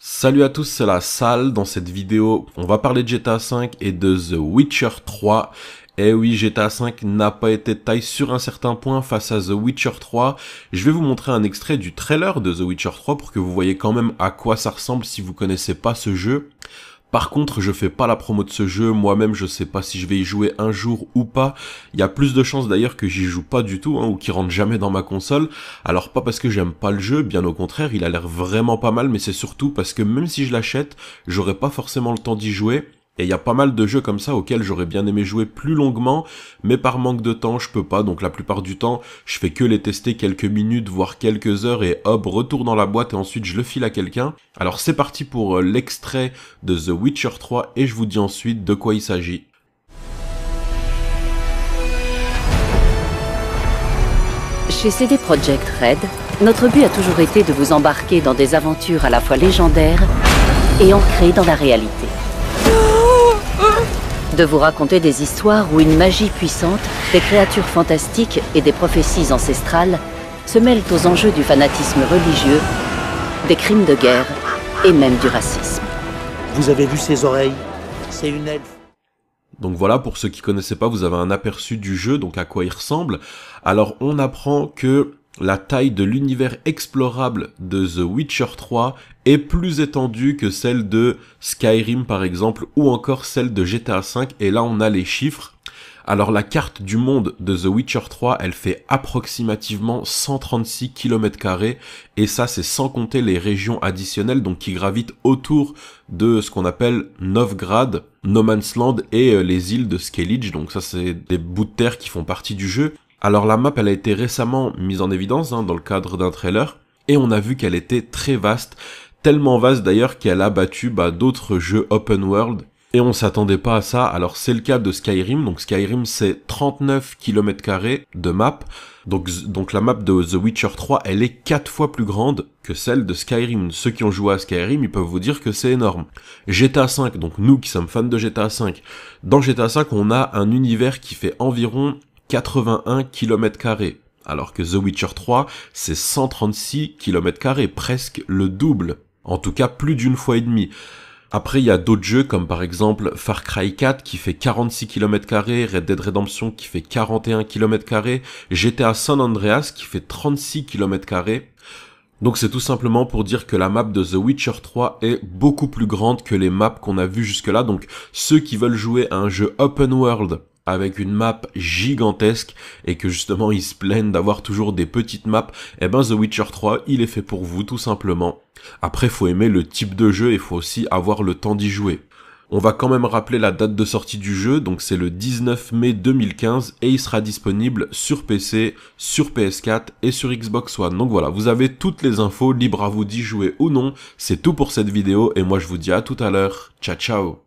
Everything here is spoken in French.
Salut à tous, c'est la salle. Dans cette vidéo, on va parler de GTA V et de The Witcher 3. Eh oui, GTA V n'a pas été de taille sur un certain point face à The Witcher 3. Je vais vous montrer un extrait du trailer de The Witcher 3 pour que vous voyez quand même à quoi ça ressemble si vous connaissez pas ce jeu. Par contre, je fais pas la promo de ce jeu, moi-même je sais pas si je vais y jouer un jour ou pas. Il y a plus de chances d'ailleurs que j'y joue pas du tout, ou qu'il rentre jamais dans ma console. Alors pas parce que j'aime pas le jeu, bien au contraire, il a l'air vraiment pas mal, mais c'est surtout parce que même si je l'achète, j'aurai pas forcément le temps d'y jouer. Et il y a pas mal de jeux comme ça auxquels j'aurais bien aimé jouer plus longuement, mais par manque de temps, je peux pas, donc la plupart du temps, je fais que les tester quelques minutes, voire quelques heures, et hop, retour dans la boîte, et ensuite je le file à quelqu'un. Alors c'est parti pour l'extrait de The Witcher 3, et je vous dis ensuite de quoi il s'agit. Chez CD Projekt Red, notre but a toujours été de vous embarquer dans des aventures à la fois légendaires et ancrées dans la réalité. De vous raconter des histoires où une magie puissante, des créatures fantastiques et des prophéties ancestrales se mêlent aux enjeux du fanatisme religieux, des crimes de guerre et même du racisme. Vous avez vu ses oreilles? C'est une elfe. Donc voilà, pour ceux qui connaissaient pas, vous avez un aperçu du jeu, donc à quoi il ressemble. Alors on apprend que la taille de l'univers explorable de The Witcher 3 est plus étendue que celle de Skyrim par exemple, ou encore celle de GTA V, et là on a les chiffres. Alors la carte du monde de The Witcher 3, elle fait approximativement 136 km², et ça c'est sans compter les régions additionnelles, donc qui gravitent autour de ce qu'on appelle Novigrad, No Man's Land et les îles de Skellige, donc ça c'est des bouts de terre qui font partie du jeu. Alors la map, elle a été récemment mise en évidence dans le cadre d'un trailer, et on a vu qu'elle était très vaste, tellement vaste d'ailleurs qu'elle a battu d'autres jeux open world, et on s'attendait pas à ça. Alors c'est le cas de Skyrim, donc Skyrim c'est 39 km² de map, donc la map de The Witcher 3, elle est 4 fois plus grande que celle de Skyrim. Ceux qui ont joué à Skyrim, ils peuvent vous dire que c'est énorme. GTA 5, donc nous qui sommes fans de GTA 5, dans GTA 5 on a un univers qui fait environ 81 km², alors que The Witcher 3, c'est 136 km², presque le double. En tout cas, plus d'une fois et demie. Après, il y a d'autres jeux, comme par exemple Far Cry 4, qui fait 46 km², Red Dead Redemption, qui fait 41 km², GTA San Andreas, qui fait 36 km². Donc c'est tout simplement pour dire que la map de The Witcher 3 est beaucoup plus grande que les maps qu'on a vues jusque-là. Donc ceux qui veulent jouer à un jeu open world avec une map gigantesque et que justement ils se plaignent d'avoir toujours des petites maps, eh ben The Witcher 3, il est fait pour vous tout simplement. Après, faut aimer le type de jeu et faut aussi avoir le temps d'y jouer. On va quand même rappeler la date de sortie du jeu, donc c'est le 19 mai 2015 et il sera disponible sur PC, sur PS4 et sur Xbox One. Donc voilà, vous avez toutes les infos, libre à vous d'y jouer ou non. C'est tout pour cette vidéo et moi je vous dis à tout à l'heure. Ciao ciao.